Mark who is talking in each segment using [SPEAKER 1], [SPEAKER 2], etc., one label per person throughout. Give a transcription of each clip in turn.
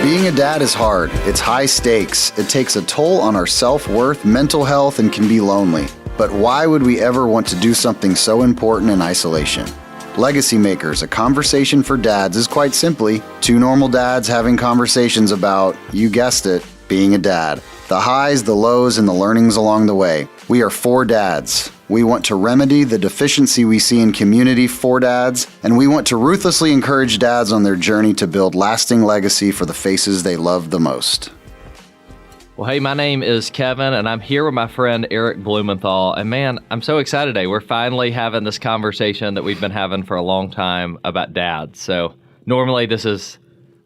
[SPEAKER 1] Being a dad is hard. It's high stakes. It takes a toll on our self-worth, mental health, and can be lonely. But why would we ever want to do something so important in isolation? Legacy Makers, a conversation for dads, is quite simply two normal dads having conversations about, you guessed it, being a dad. The highs, the lows, and the learnings along the way. We are four dads. We want to remedy the deficiency we see in community for dads, and we want to ruthlessly encourage dads on their journey to build lasting legacy for the faces they love the most.
[SPEAKER 2] Well, hey, my name is Kevin, and I'm here with my friend Eric Blumenthal. And man, I'm so excited today. We're finally having this conversation that we've been having for a long time about dads. So normally this is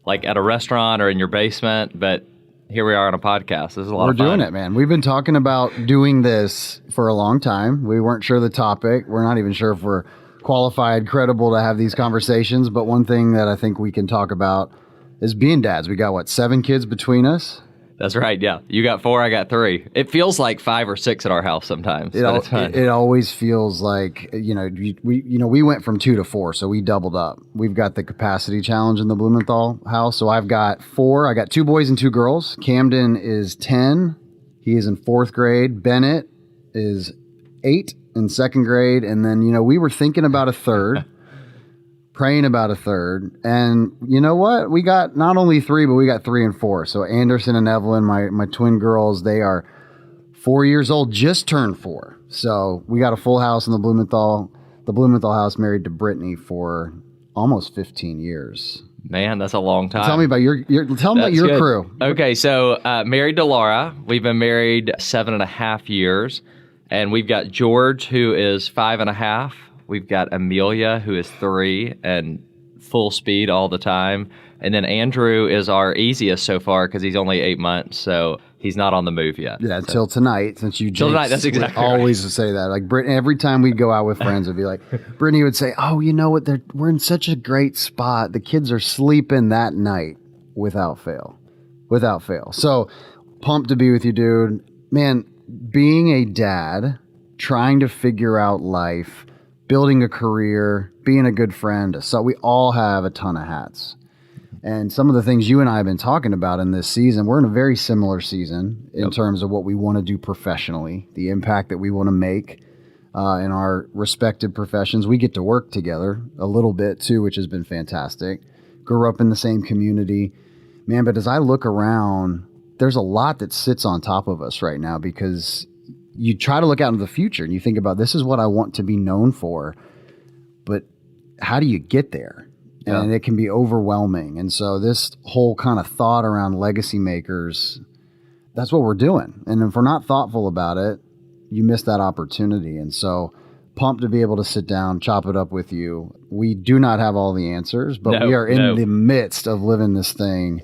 [SPEAKER 2] like at a restaurant or in your basement, but here we are on a podcast. This is a lot of fun.
[SPEAKER 3] We're doing it, man. We've been talking about doing this for a long time. We weren't sure the topic. We're not even sure if we're qualified, credible to have these conversations. But one thing that I think we can talk about is being dads. We got, 7 kids between us?
[SPEAKER 2] That's right, yeah. You got 4, I got 3. It feels like 5 or 6 at our house sometimes.
[SPEAKER 3] It always feels like, we went from 2 to 4, so we doubled up. We've got the capacity challenge in the Blumenthal house, so I've got 4. I got 2 boys and 2 girls. Camden is 10. He is in 4th grade. Bennett is 8 in 2nd grade. And then, we were thinking about a third. Praying about a third, and you know what? We got not only 3, but we got 3 and 4. So Anderson and Evelyn, my twin girls, they are 4 years old, just turned 4. So we got a full house in the Blumenthal house, married to Brittany for almost 15 years.
[SPEAKER 2] Man, that's a long time.
[SPEAKER 3] Tell me about your crew.
[SPEAKER 2] Okay, so married to Laura. We've been married 7.5 years, and we've got George, who is 5.5. We've got Amelia, who is 3 and full speed all the time. And then Andrew is our easiest so far because he's only 8 months, so he's not on the move yet.
[SPEAKER 3] Yeah, until tonight, since you
[SPEAKER 2] till tonight, that's exactly
[SPEAKER 3] always
[SPEAKER 2] right.
[SPEAKER 3] Say that. Like Brittany, every time we'd go out with friends, it'd be like, Brittany would say, "Oh, you know what? We're in such a great spot. The kids are sleeping that night without fail. So pumped to be with you, dude. Man, being a dad, trying to figure out life, building a career, being a good friend. So we all have a ton of hats. And some of the things you and I have been talking about in this season, we're in a very similar season in terms of what we want to do professionally, the impact that we want to make in our respective professions. We get to work together a little bit too, which has been fantastic. Grew up in the same community. Man, but as I look around, there's a lot that sits on top of us right now because you try to look out into the future and you think about, this is what I want to be known for, but how do you get there? And it can be overwhelming. And so this whole kind of thought around Legacy Makers, that's what we're doing. And if we're not thoughtful about it, you miss that opportunity. And so pumped to be able to sit down, chop it up with you. We do not have all the answers, but we are in the midst of living this thing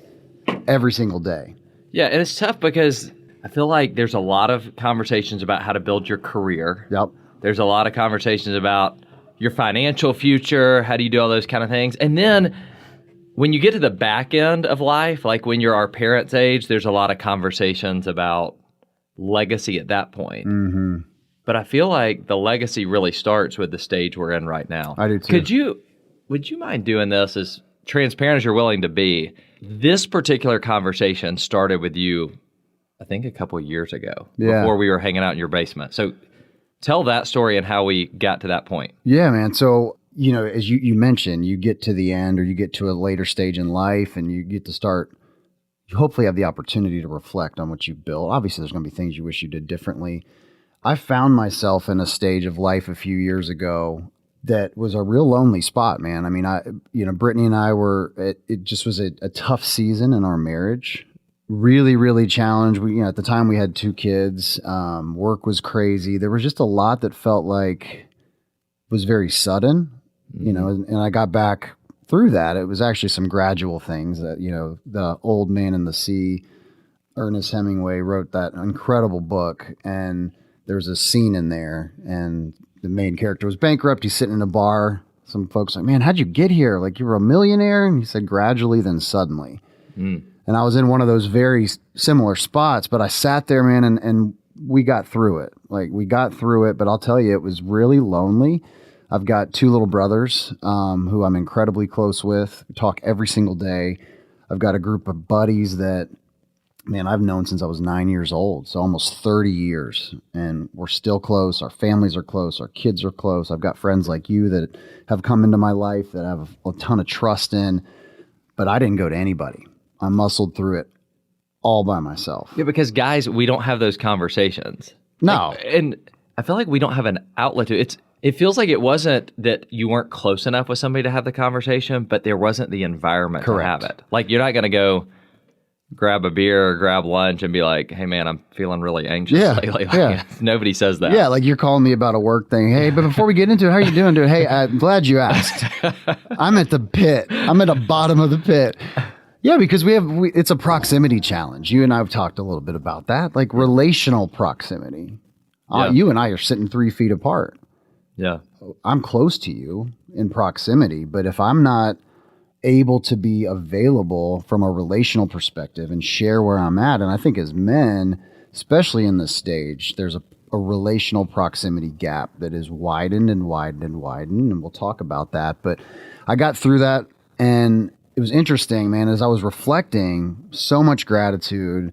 [SPEAKER 3] every single day.
[SPEAKER 2] Yeah, and it's tough because I feel like there's a lot of conversations about how to build your career.
[SPEAKER 3] Yep.
[SPEAKER 2] There's a lot of conversations about your financial future. How do you do all those kind of things? And then when you get to the back end of life, like when you're our parents' age, there's a lot of conversations about legacy at that point.
[SPEAKER 3] Mm-hmm.
[SPEAKER 2] But I feel like the legacy really starts with the stage we're in right now.
[SPEAKER 3] I do too.
[SPEAKER 2] Would you mind doing this as transparent as you're willing to be? This particular conversation started with you, I think a couple of years ago, before we were hanging out in your basement. So tell that story and how we got to that point.
[SPEAKER 3] Yeah, man. So, as you mentioned, you get to the end or you get to a later stage in life and you get to start, you hopefully have the opportunity to reflect on what you've built. Obviously, there's going to be things you wish you did differently. I found myself in a stage of life a few years ago that was a real lonely spot, man. I mean, Brittany and I it just was a tough season in our marriage. Really, really challenged. At the time we had 2 kids. Work was crazy. There was just a lot that felt like was very sudden, and I got back through that. It was actually some gradual things that, The Old Man and the Sea, Ernest Hemingway wrote that incredible book. And there's a scene in there and the main character was bankrupt. He's sitting in a bar. Some folks like, "Man, how'd you get here? Like you were a millionaire?" And he said, "Gradually, then suddenly." And I was in one of those very similar spots, but I sat there, man, and we got through it. But I'll tell you, it was really lonely. I've got 2 little brothers who I'm incredibly close with. We talk every single day. I've got a group of buddies that, man, I've known since I was 9 years old. So almost 30 years. And we're still close. Our families are close. Our kids are close. I've got friends like you that have come into my life that I have a ton of trust in. But I didn't go to anybody. I muscled through it all by myself.
[SPEAKER 2] Yeah, because guys, we don't have those conversations.
[SPEAKER 3] No.
[SPEAKER 2] And I feel like we don't have an outlet to it. It feels like it wasn't that you weren't close enough with somebody to have the conversation, but there wasn't the environment
[SPEAKER 3] Correct.
[SPEAKER 2] to have it. Like, you're not going to go grab a beer or grab lunch and be like, hey, man, I'm feeling really anxious
[SPEAKER 3] Yeah,
[SPEAKER 2] lately. Like,
[SPEAKER 3] yeah.
[SPEAKER 2] Nobody says that.
[SPEAKER 3] Yeah, like you're calling me about a work thing. Hey, but before we get into it, how are you doing, dude? Hey, I'm glad you asked. I'm at the pit. I'm at the bottom of the pit. Yeah, because it's a proximity challenge. You and I have talked a little bit about that, like relational proximity.
[SPEAKER 2] Yeah.
[SPEAKER 3] You and I are sitting 3 feet apart.
[SPEAKER 2] Yeah.
[SPEAKER 3] I'm close to you in proximity, but if I'm not able to be available from a relational perspective and share where I'm at, and I think as men, especially in this stage, there's a relational proximity gap that is widened and widened and widened, and we'll talk about that. But I got through that, and it was interesting, man, as I was reflecting, so much gratitude.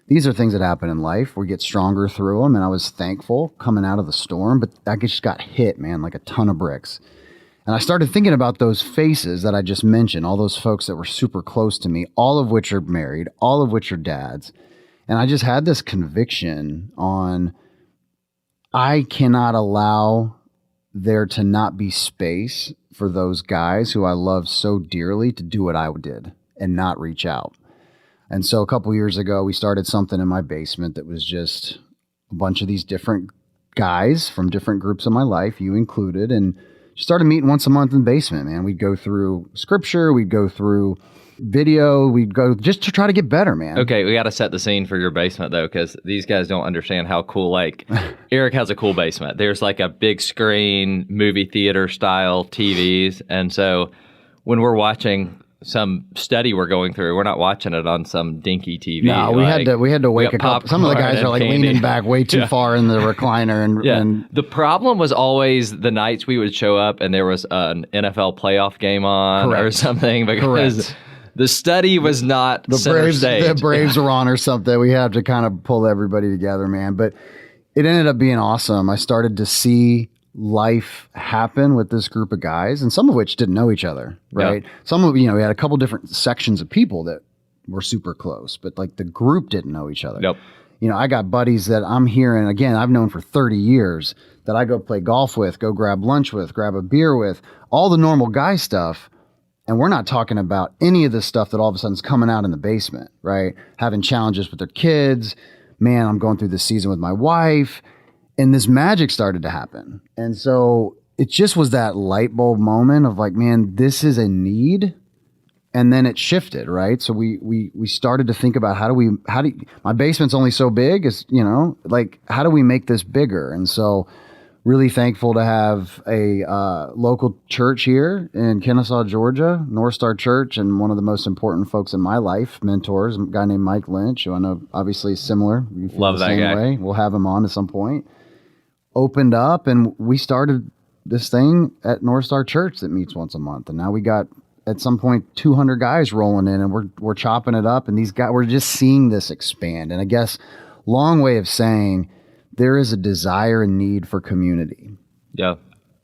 [SPEAKER 3] These are things that happen in life. We get stronger through them, and I was thankful coming out of the storm, but I just got hit, man, like a ton of bricks. And I started thinking about those faces that I just mentioned, all those folks that were super close to me, all of which are married, all of which are dads. And I just had this conviction on, I cannot allow there to not be space for those guys who I love so dearly to do what I did and not reach out. And so a couple years ago, we started something in my basement that was just a bunch of these different guys from different groups of my life, you included, and started meeting once a month in the basement, man. We'd go through scripture, we'd go through video, we'd go just to try to get better, man.
[SPEAKER 2] Okay, we got to set the scene for your basement, though, because these guys don't understand how cool, like, Eric has a cool basement. There's like a big screen, movie theater style TVs. And so when we're watching some study we're going through, we're not watching it on some dinky TV.
[SPEAKER 3] No, we had to wake a couple. Some of the guys are like leaning back way too far in the recliner, and
[SPEAKER 2] the problem was always the nights we would show up and there was an NFL playoff game on or something, because the study was not
[SPEAKER 3] the
[SPEAKER 2] center
[SPEAKER 3] Braves.
[SPEAKER 2] stage.
[SPEAKER 3] The Braves were on or something. We had to kind of pull everybody together, man. But it ended up being awesome. I started to see life happen with this group of guys, and some of which didn't know each other, right?
[SPEAKER 2] Yeah.
[SPEAKER 3] Some of, we had a couple different sections of people that were super close, but like the group didn't know each other.
[SPEAKER 2] Nope.
[SPEAKER 3] I got buddies that I'm hearing, again, I've known for 30 years that I go play golf with, go grab lunch with, grab a beer with, all the normal guy stuff. And we're not talking about any of the stuff that all of a sudden is coming out in the basement, right? Having challenges with their kids. Man, I'm going through this season with my wife. And this magic started to happen. And so it just was that light bulb moment of like, man, this is a need. And then it shifted, right? So we started to think about my basement's only so big, like, how do we make this bigger? And so really thankful to have a local church here in Kennesaw, Georgia, North Star Church, and one of the most important folks in my life, mentors, a guy named Mike Lynch, who I know obviously is similar. You feel
[SPEAKER 2] Love
[SPEAKER 3] the
[SPEAKER 2] that
[SPEAKER 3] same
[SPEAKER 2] guy.
[SPEAKER 3] way. We'll have him on at some point. Opened up, and we started this thing at North Star Church that meets once a month, and now we got at some point 200 guys rolling in, and we're chopping it up, and these guys, we're just seeing this expand. And I guess long way of saying there is a desire and need for community.
[SPEAKER 2] Yeah.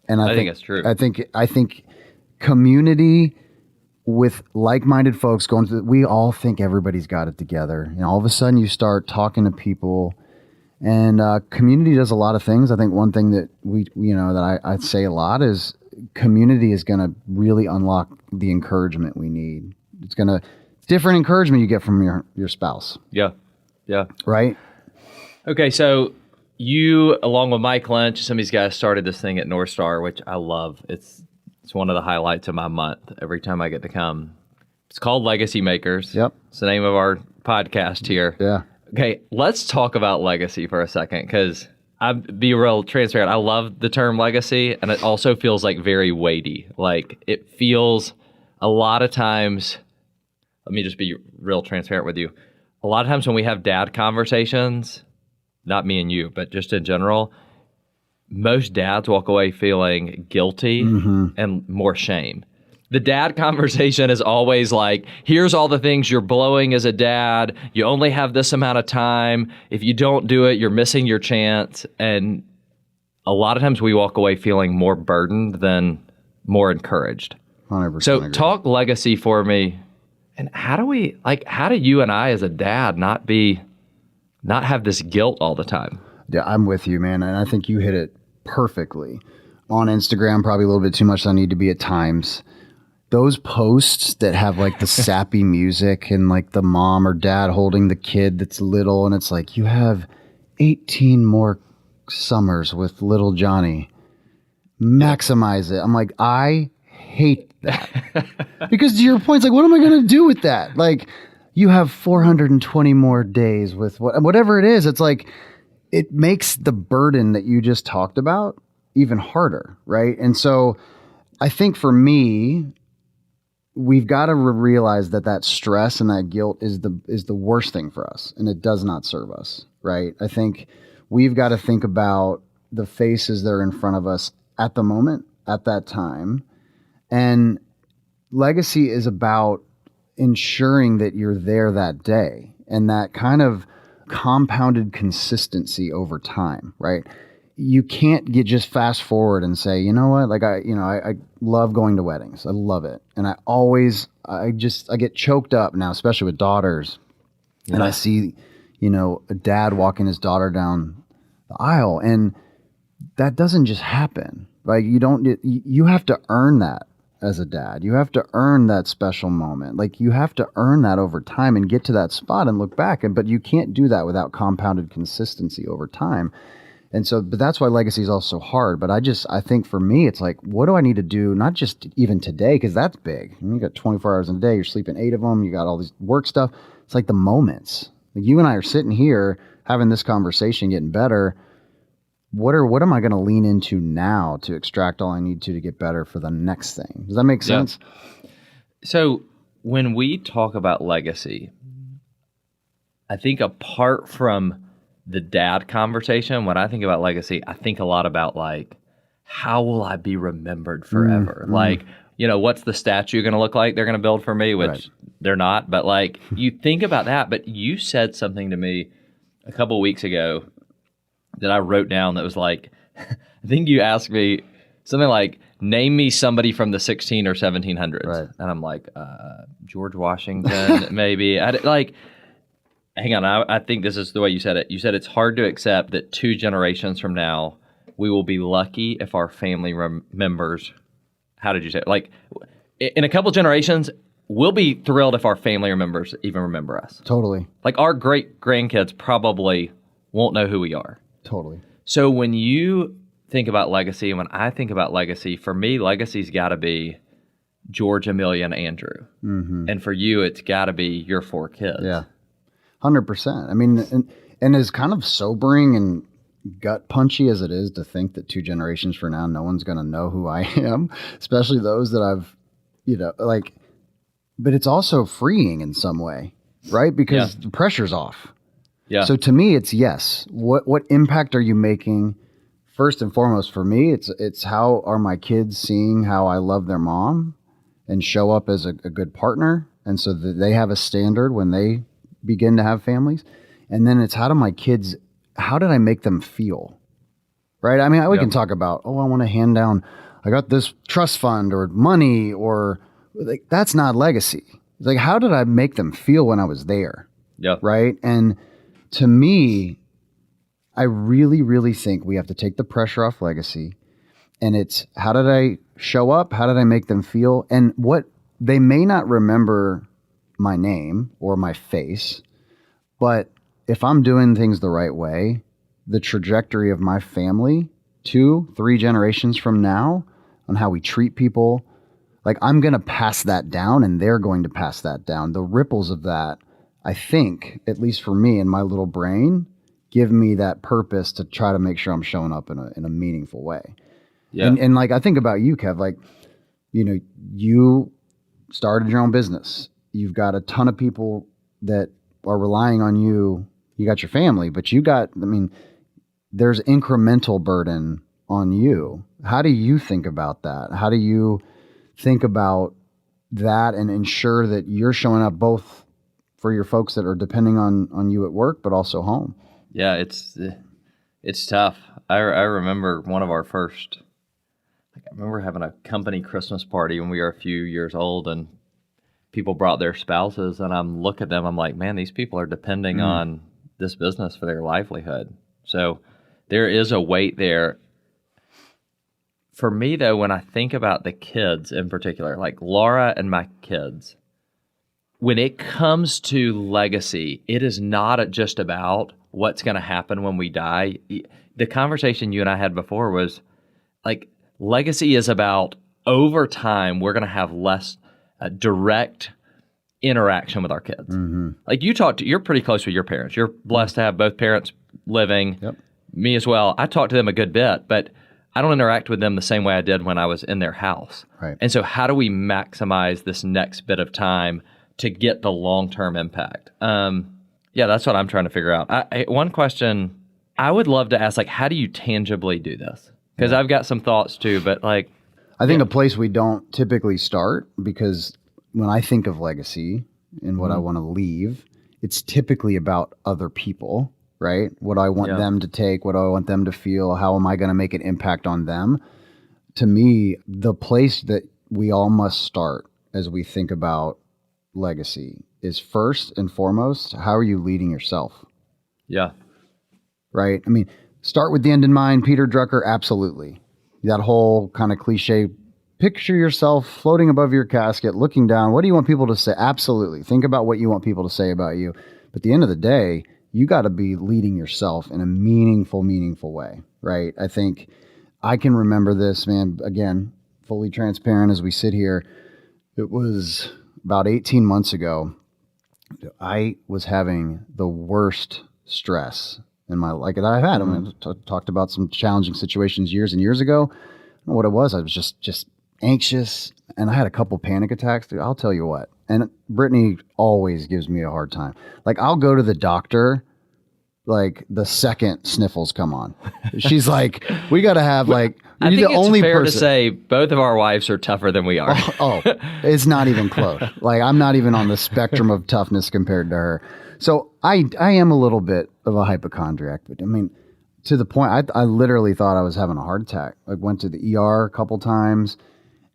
[SPEAKER 3] And I
[SPEAKER 2] think it's true.
[SPEAKER 3] I think community with like-minded folks going through, we all think everybody's got it together. And all of a sudden you start talking to people, and community does a lot of things. I think one thing that I'd say a lot is community is going to really unlock the encouragement we need. It's different encouragement you get from your spouse.
[SPEAKER 2] Yeah. Yeah.
[SPEAKER 3] Right?
[SPEAKER 2] Okay, so you, along with Mike Lynch, some of these guys started this thing at North Star, which I love. It's one of the highlights of my month every time I get to come. It's called Legacy Makers.
[SPEAKER 3] Yep.
[SPEAKER 2] It's the name of our podcast here.
[SPEAKER 3] Yeah.
[SPEAKER 2] Okay, let's talk about legacy for a second, because I'll be real transparent. I love the term legacy, and it also feels like very weighty. Like, it feels a lot of times, let me just be real transparent with you. A lot of times when we have dad conversations, not me and you, but just in general, most dads walk away feeling guilty and more shame. the dad conversation is always like, here's all the things you're blowing as a dad. You only have this amount of time. If you don't do it, you're missing your chance. And a lot of times we walk away feeling more burdened than more encouraged.
[SPEAKER 3] 100%
[SPEAKER 2] So
[SPEAKER 3] agree.
[SPEAKER 2] talk legacy for me. And how do you and I as a dad not have this guilt all the time?
[SPEAKER 3] Yeah, I'm with you, man. And I think you hit it perfectly. On Instagram, probably a little bit too much than I need to be at times. Those posts that have like the sappy music and like the mom or dad holding the kid that's little, and it's like, you have 18 more summers with little Johnny. Maximize it. I'm like, I hate that. Because to your point, it's like, what am I going to do with that? Like, you have 420 more days with whatever it is. It's like, it makes the burden that you just talked about even harder, right? And so I think for me, we've got to realize that stress and that guilt is the worst thing for us, and it does not serve us, right? I think we've got to think about the faces that are in front of us at the moment, at that time. And legacy is about ensuring that you're there that day, and that kind of compounded consistency over time, right? You can't just fast forward and say, you know what, like I love going to weddings. I love it. And I get choked up now, especially with daughters. Yeah. And I see, a dad walking his daughter down the aisle, and that doesn't just happen. Like you have to earn that as a dad. You have to earn that special moment. Like you have to earn that over time and get to that spot and look back. But you can't do that without compounded consistency over time. And so, but that's why legacy is also hard. But I think for me, it's like, what do I need to do? Not just even today, because that's big. You got 24 hours in a day. You're sleeping 8 of them. You got all these work stuff. It's like the moments. Like you and I are sitting here having this conversation, getting better. What am I going to lean into now to extract all I need to get better for the next thing? Does that make sense?
[SPEAKER 2] Yeah. So when we talk about legacy, I think apart from the dad conversation, when I think about legacy, I think a lot about like, how will I be remembered forever? Like, what's the statue going to look like they're going to build for me, which they're not. But like, you think about that. But you said something to me a couple of weeks ago that I wrote down that was like, I think you asked me something like, name me somebody from the 16 or 1700s. Right. And I'm like, George Washington, maybe. Hang on, I think this is the way you said it. You said it's hard to accept that 2 generations from now, we will be lucky if our family members, how did you say it? Like, in a couple generations, we'll be thrilled if our family members even remember us.
[SPEAKER 3] Totally.
[SPEAKER 2] Like, our great-grandkids probably won't know who we are.
[SPEAKER 3] Totally.
[SPEAKER 2] So when you think about legacy, and when I think about legacy, for me, legacy's got to be George, Amelia, and Andrew. Mm-hmm. And for you, it's got to be your 4 kids.
[SPEAKER 3] Yeah. 100%. I mean, and as kind of sobering and gut punchy as it is to think that 2 generations from now, no one's going to know who I am, especially those that I've, but it's also freeing in some way, right? Because the pressure's off. Yeah. So to me, it's yes. What impact are you making? First and foremost, for me, it's how are my kids seeing how I love their mom and show up as a good partner, and so that they have a standard when they begin to have families. And then it's how did I make them feel? Right? I mean, we can talk about, I want to hand down, I got this trust fund or money, or like, that's not legacy. It's like, how did I make them feel when I was there?
[SPEAKER 2] Yeah.
[SPEAKER 3] Right? And to me, I really, really think we have to take the pressure off legacy. And it's, how did I show up? How did I make them feel? And what they may not remember my name or my face, but if I'm doing things the right way, the trajectory of my family 2, 3 generations from now on how we treat people, like I'm going to pass that down and they're going to pass that down. The ripples of that, I think, at least for me and my little brain, give me that purpose to try to make sure I'm showing up in a meaningful way. Yeah. And like, I think about you, Kev, like, you started your own business. You've got a ton of people that are relying on you. You got your family, but there's incremental burden on you. How do you think about that? How do you think about that and ensure that you're showing up both for your folks that are depending on you at work, but also home.
[SPEAKER 2] Yeah, it's tough. I remember one of our first. I remember having a company Christmas party when we were a few years old, and people brought their spouses, and I'm looking at them. I'm like, man, these people are depending on this business for their livelihood. So there is a weight there. For me, though, when I think about the kids in particular, like Laura and my kids, when it comes to legacy, it is not just about what's going to happen when we die. The conversation you and I had before was like, legacy is about over time, we're going to have less direct interaction with our kids. Like you're pretty close with your parents. You're blessed to have both parents living.
[SPEAKER 3] Yep.
[SPEAKER 2] Me as well. I talk to them a good bit, but I don't interact with them the same way I did when I was in their house.
[SPEAKER 3] Right.
[SPEAKER 2] And so how do we maximize this next bit of time to get the long-term impact? Yeah, that's what I'm trying to figure out. One question I would love to ask, like, how do you tangibly do this? Because I've got some thoughts too, but like,
[SPEAKER 3] I think a place we don't typically start, because when I think of legacy and what I want to leave, it's typically about other people, right? What do I want them to take? What do I want them to feel? How am I going to make an impact on them? To me, the place that we all must start as we think about legacy is first and foremost, how are you leading yourself?
[SPEAKER 2] yeah,
[SPEAKER 3] Right? I mean, start with the end in mind. Peter Drucker, absolutely. That whole kind of cliche, picture yourself floating above your casket, looking down. What do you want people to say? Absolutely. Think about what you want people to say about you. But at the end of the day, you got to be leading yourself in a meaningful way, right? I think I can remember this, man, again, fully transparent as we sit here. It was about 18 months ago. I was having the worst stress in my life that I've had. I mean, talked about some challenging situations years and years ago. I don't know what it was. I was just anxious, and I had a couple panic attacks. Dude, I'll tell you what. And Brittany always gives me a hard time. Like, I'll go to the doctor like the second sniffles come on. She's like, we got to have like,
[SPEAKER 2] I
[SPEAKER 3] you're
[SPEAKER 2] think
[SPEAKER 3] the
[SPEAKER 2] it's
[SPEAKER 3] only
[SPEAKER 2] fair
[SPEAKER 3] person.
[SPEAKER 2] to say both of our wives are tougher than we are.
[SPEAKER 3] Oh, it's not even close. Like, I'm not even on the spectrum of toughness compared to her. So I am a little bit of a hypochondriac, but I mean, to the point, I literally thought I was having a heart attack. I went to the ER a couple times,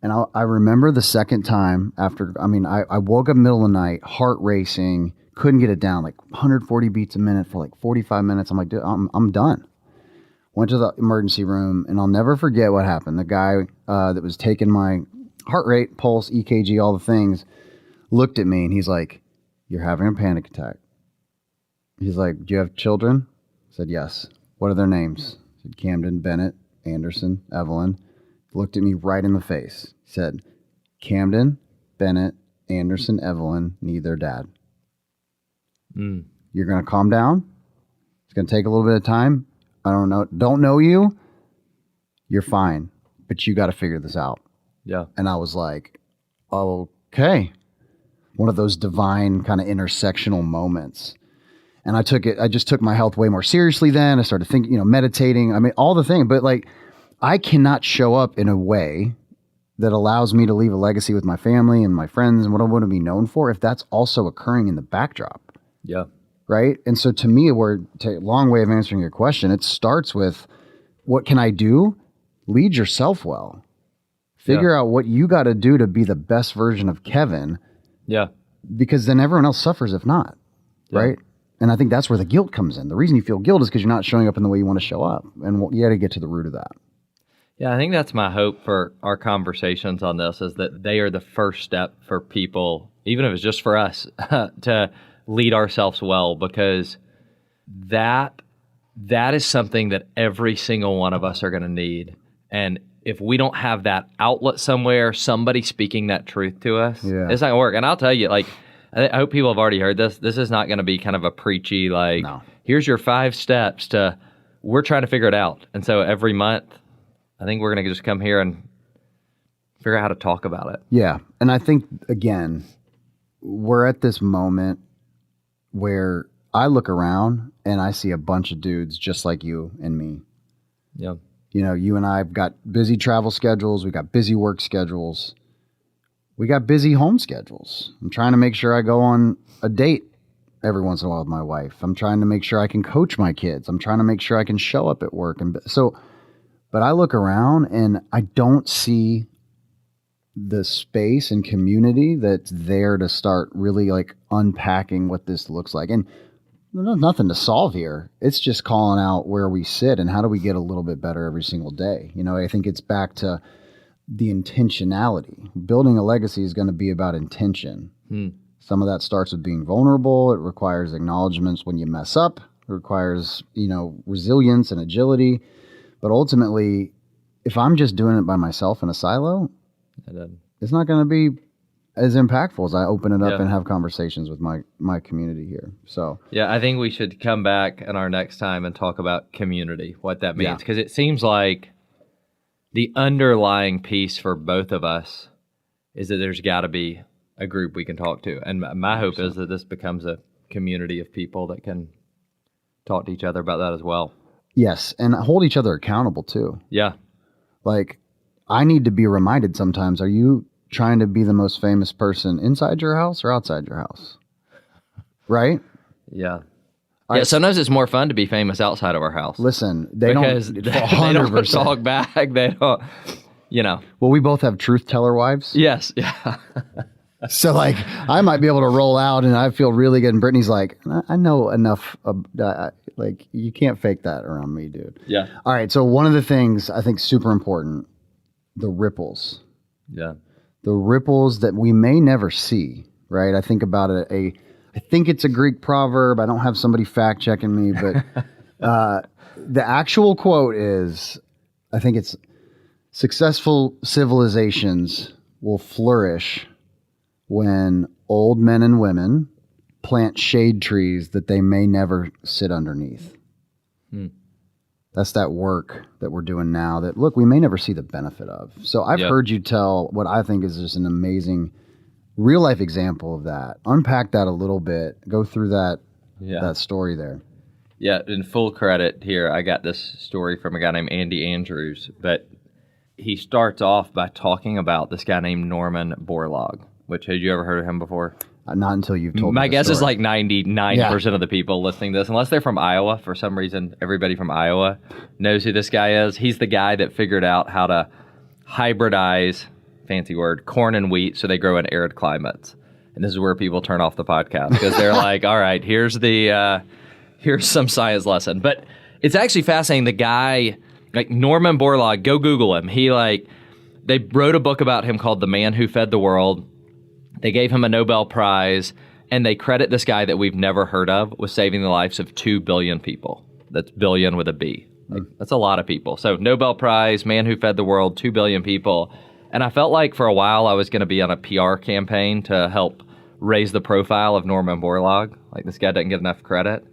[SPEAKER 3] and I remember the second time after, I woke up middle of the night, heart racing, couldn't get it down, like 140 beats a minute for like 45 minutes. I'm like, dude, I'm done. Went to the emergency room, and I'll never forget what happened. The guy that was taking my heart rate, pulse, EKG, all the things, looked at me, and he's like, you're having a panic attack. He's like, do you have children? I said, yes. What are their names? I said, Camden, Bennett, Anderson, Evelyn. Looked at me right in the face. He said, Camden, Bennett, Anderson, Evelyn need their dad. You're going to calm down. It's going to take a little bit of time. I don't know you. You're fine, but you got to figure this out.
[SPEAKER 2] Yeah.
[SPEAKER 3] And I was like, okay. One of those divine kind of intersectional moments. And I just took my health way more seriously then. I started thinking, meditating. I mean, all the things, but like, I cannot show up in a way that allows me to leave a legacy with my family and my friends and what I want to be known for if that's also occurring in the backdrop.
[SPEAKER 2] Yeah.
[SPEAKER 3] Right. And so to me, long way of answering your question. It starts with, what can I do? Lead yourself well. Figure out what you got to do to be the best version of Kevin.
[SPEAKER 2] Yeah.
[SPEAKER 3] Because then everyone else suffers if not.
[SPEAKER 2] Yeah.
[SPEAKER 3] Right. And I think that's where the guilt comes in. The reason you feel guilt is because you're not showing up in the way you want to show up. And you got to get to the root of that.
[SPEAKER 2] Yeah, I think that's my hope for our conversations on this, is that they are the first step for people, even if it's just for us, to lead ourselves well, because that is something that every single one of us are going to need. And if we don't have that outlet somewhere, somebody speaking that truth to us, it's not going to work. And I'll tell you, like, I hope people have already heard this. This is not going to be kind of a preachy, like, here's your 5 steps to, we're trying to figure it out. And so every month, I think we're going to just come here and figure out how to talk about it.
[SPEAKER 3] Yeah. And I think, again, we're at this moment where I look around and I see a bunch of dudes just like you and me.
[SPEAKER 2] Yeah.
[SPEAKER 3] You and I have got busy travel schedules. We got busy work schedules. We got busy home schedules. I'm trying to make sure I go on a date every once in a while with my wife. I'm trying to make sure I can coach my kids. I'm trying to make sure I can show up at work. And so, but I look around and I don't see the space and community that's there to start really like unpacking what this looks like. And there's nothing to solve here. It's just calling out where we sit and how do we get a little bit better every single day. You know, I think it's back to the intentionality. Building a legacy is going to be about intention. Some of that starts with being vulnerable. It requires acknowledgments when you mess up. It requires, resilience and agility. But ultimately, if I'm just doing it by myself in a silo, it's not going to be as impactful as I open it up and have conversations with my community here. So
[SPEAKER 2] yeah, I think we should come back in our next time and talk about community, what that means. Because it seems like the underlying piece for both of us is that there's got to be a group we can talk to. And my hope is that this becomes a community of people that can talk to each other about that as well.
[SPEAKER 3] Yes, and hold each other accountable too.
[SPEAKER 2] Yeah.
[SPEAKER 3] Like, I need to be reminded sometimes, are you trying to be the most famous person inside your house or outside your house? Right?
[SPEAKER 2] Yeah. Yeah, sometimes it's more fun to be famous outside of our house.
[SPEAKER 3] Listen, they
[SPEAKER 2] because
[SPEAKER 3] don't
[SPEAKER 2] 100%. They don't talk back. They don't,
[SPEAKER 3] Well, we both have truth teller wives.
[SPEAKER 2] Yes. Yeah.
[SPEAKER 3] So, like, I might be able to roll out and I feel really good. And Brittany's like, I know enough. Like, you can't fake that around me, dude.
[SPEAKER 2] Yeah.
[SPEAKER 3] All right. So, one of the things I think super important, the ripples.
[SPEAKER 2] Yeah.
[SPEAKER 3] The ripples that we may never see, right? I think about I think it's a Greek proverb. I don't have somebody fact checking me, but the actual quote is, I think it's, successful civilizations will flourish when old men and women plant shade trees that they may never sit underneath. That's that work that we're doing now that, look, we may never see the benefit of. So I've heard you tell what I think is just an amazing real life example of that. Unpack that a little bit. Go through that story there.
[SPEAKER 2] Yeah, in full credit here, I got this story from a guy named Andy Andrews, but he starts off by talking about this guy named Norman Borlaug, which, had you ever heard of him before?
[SPEAKER 3] Not until you've told me.
[SPEAKER 2] My guess
[SPEAKER 3] story.
[SPEAKER 2] is like 99% of the people listening to this, unless they're from Iowa, for some reason, everybody from Iowa knows who this guy is. He's the guy that figured out how to hybridize, fancy word, corn and wheat so they grow in arid climates. And this is where people turn off the podcast because they're like, all right, here's some science lesson. But it's actually fascinating. The guy, like Norman Borlaug, go Google him. They wrote a book about him called The Man Who Fed the World. They gave him a Nobel Prize, and they credit this guy that we've never heard of with saving the lives of 2 billion people. That's billion with a B. That's a lot of people. So Nobel Prize, Man Who Fed the World, 2 billion people. And I felt like for a while I was going to be on a PR campaign to help raise the profile of Norman Borlaug. Like, this guy doesn't get enough credit.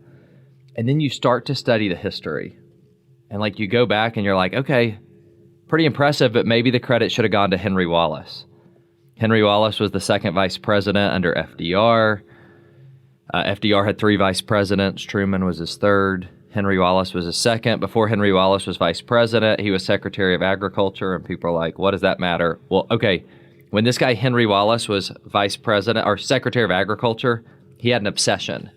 [SPEAKER 2] And then you start to study the history. And like, you go back and you're like, okay, pretty impressive, but maybe the credit should have gone to Henry Wallace. Henry Wallace was the second vice president under FDR. FDR had 3 vice presidents. Truman was his third. Henry Wallace was his second. Before Henry Wallace was vice president, he was Secretary of Agriculture, and people are like, what does that matter? Well, okay, when this guy Henry Wallace was vice president or Secretary of Agriculture, he had an obsession.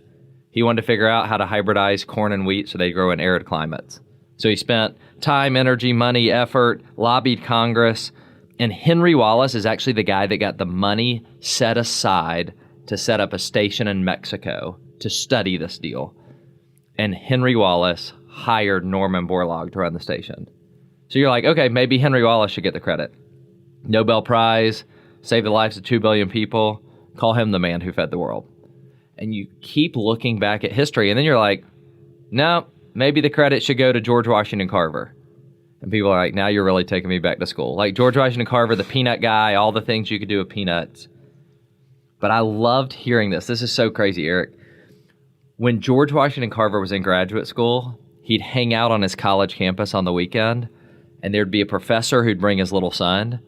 [SPEAKER 2] He wanted to figure out how to hybridize corn and wheat so they grow in arid climates. So he spent time, energy, money, effort, lobbied Congress. And Henry Wallace is actually the guy that got the money set aside to set up a station in Mexico to study this deal. And Henry Wallace hired Norman Borlaug to run the station. So you're like, okay, maybe Henry Wallace should get the credit. Nobel Prize, saved the lives of 2 billion people, call him the man who fed the world. And you keep looking back at history, and then you're like, no, maybe the credit should go to George Washington Carver. And people are like, now you're really taking me back to school. Like George Washington Carver, the peanut guy, all the things you could do with peanuts. But I loved hearing this. This is so crazy, Eric. When George Washington Carver was in graduate school, he'd hang out on his college campus on the weekend, and there'd be a professor who'd bring his little son.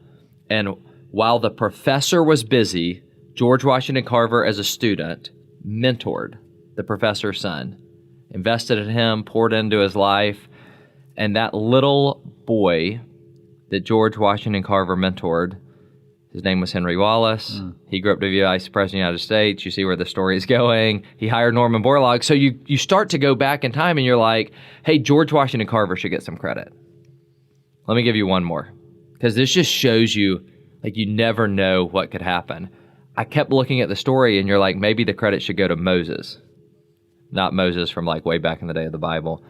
[SPEAKER 2] And while the professor was busy, George Washington Carver, as a student, mentored the professor's son, invested in him, poured into his life. And that little boy that George Washington Carver mentored His name was Henry Wallace. He grew up to be Vice President of the United States. You see where the story is going. He hired Norman Borlaug. So you start to go back in time and you're like, hey, George Washington Carver should get some credit. Let me give you one more, because this just shows you, like, you never know what could happen. I kept looking at the story and you're like, maybe the credit should go to Moses. Not Moses from like way back in the day of the Bible.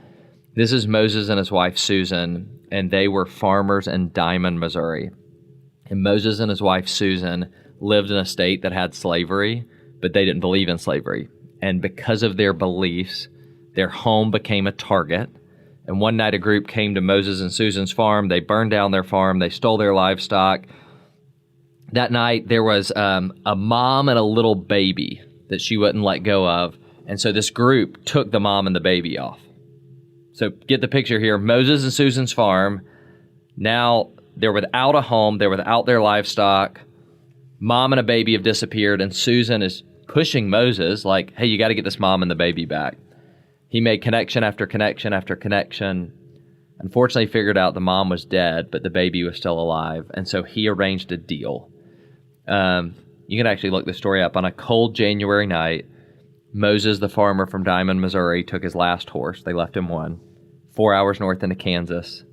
[SPEAKER 2] This is Moses and his wife Susan, and they were farmers in Diamond, Missouri. And Moses and his wife Susan lived in a state that had slavery, but they didn't believe in slavery. And because of their beliefs, their home became a target. And one night a group came to Moses and Susan's farm. They burned down their farm. They stole their livestock. That night there was a mom and a little baby that she wouldn't let go of. And so this group took the mom and the baby off. So get the picture here. Moses and Susan's farm. Now they're without a home. They're without their livestock. Mom and a baby have disappeared. And Susan is pushing Moses like, hey, you got to get this mom and the baby back. He made connection after connection after connection. Unfortunately, figured out the mom was dead, but the baby was still alive. And so he arranged a deal. You can actually look the story up. On a cold January night, Moses, the farmer from Diamond, Missouri, took his last horse. They left him one, 4 hours north into Kansas.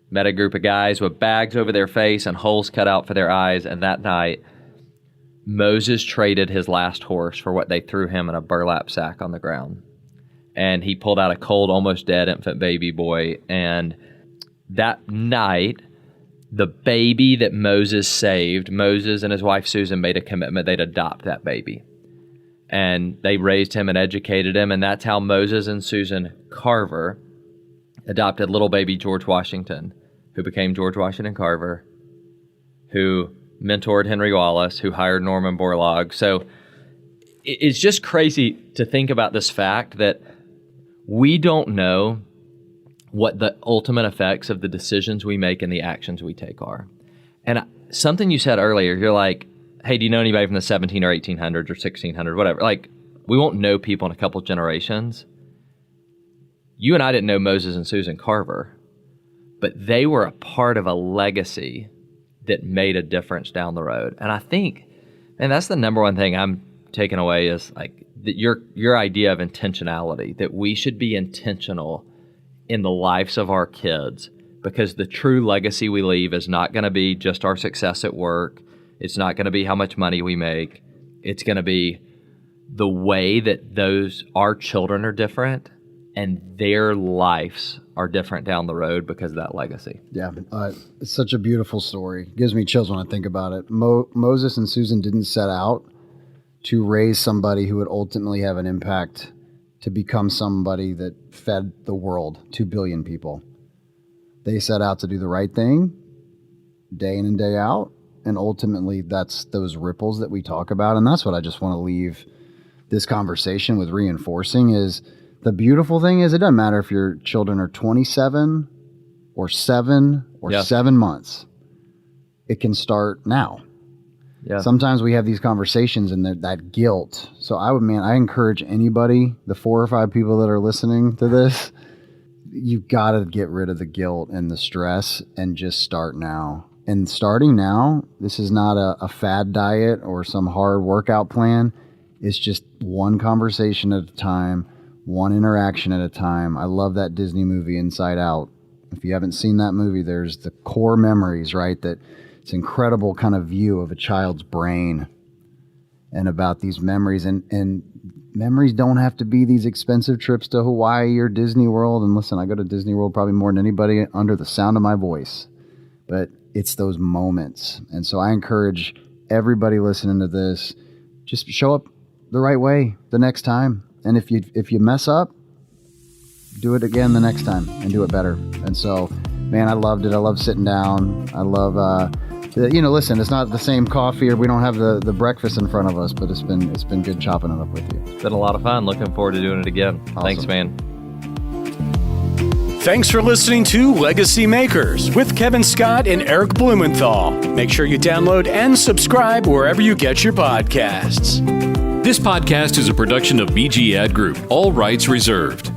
[SPEAKER 2] Met a group of guys with bags over their face and holes cut out for their eyes. And that night, Moses traded his last horse for what they threw him in a burlap sack on the ground. And he pulled out a cold, almost dead infant baby boy. And that night, the baby that Moses saved, Moses and his wife Susan made a commitment they'd adopt that baby. And they raised him and educated him. And that's how Moses and Susan Carver adopted little baby George Washington, who became George Washington Carver, who mentored Henry Wallace, who hired Norman Borlaug. So it's just crazy to think about this fact that we don't know what the ultimate effects of the decisions we make and the actions we take are. And something you said earlier, you're like, hey, do you know anybody from the 17 or 1800s or 1600s, whatever? Like, we won't know people in a couple generations. You and I didn't know Moses and Susan Carver, but they were a part of a legacy that made a difference down the road. And I think, and that's the number one thing I'm taking away is like your idea of intentionality, that we should be intentional in the lives of our kids, because the true legacy we leave is not going to be just our success at work. It's not going to be how much money we make. It's going to be the way that our children are different and their lives are different down the road because of that legacy.
[SPEAKER 3] Yeah, it's such a beautiful story. It gives me chills when I think about it. Moses and Susan didn't set out to raise somebody who would ultimately have an impact to become somebody that fed the world, 2 billion people. They set out to do the right thing day in and day out. And ultimately, that's those ripples that we talk about. And that's what I just want to leave this conversation with reinforcing is the beautiful thing is it doesn't matter if your children are 27 or 7 or 7 months. It can start now. Yeah. Sometimes we have these conversations and that guilt. So I encourage anybody, the 4 or 5 people that are listening to this, you've got to get rid of the guilt and the stress and just start now. And starting now, this is not a fad diet or some hard workout plan. It's just one conversation at a time, one interaction at a time. I love that Disney movie Inside Out. If you haven't seen that movie, there's the core memories, right? That it's an incredible kind of view of a child's brain and about these memories. And memories don't have to be these expensive trips to Hawaii or Disney World. And listen, I go to Disney World probably more than anybody under the sound of my voice. But it's those moments. And so I encourage everybody listening to this, just show up the right way the next time. And if you mess up, do it again the next time and do it better. And so, man, I loved it. I love sitting down. I love, listen, it's not the same coffee or we don't have the breakfast in front of us, but it's been good chopping it up with you.
[SPEAKER 2] It's been a lot of fun. Looking forward to doing it again. Awesome. Thanks, man.
[SPEAKER 4] Thanks for listening to Legacy Makers with Kevin Scott and Eric Blumenthal. Make sure you download and subscribe wherever you get your podcasts.
[SPEAKER 5] This podcast is a production of BG Ad Group. All rights reserved.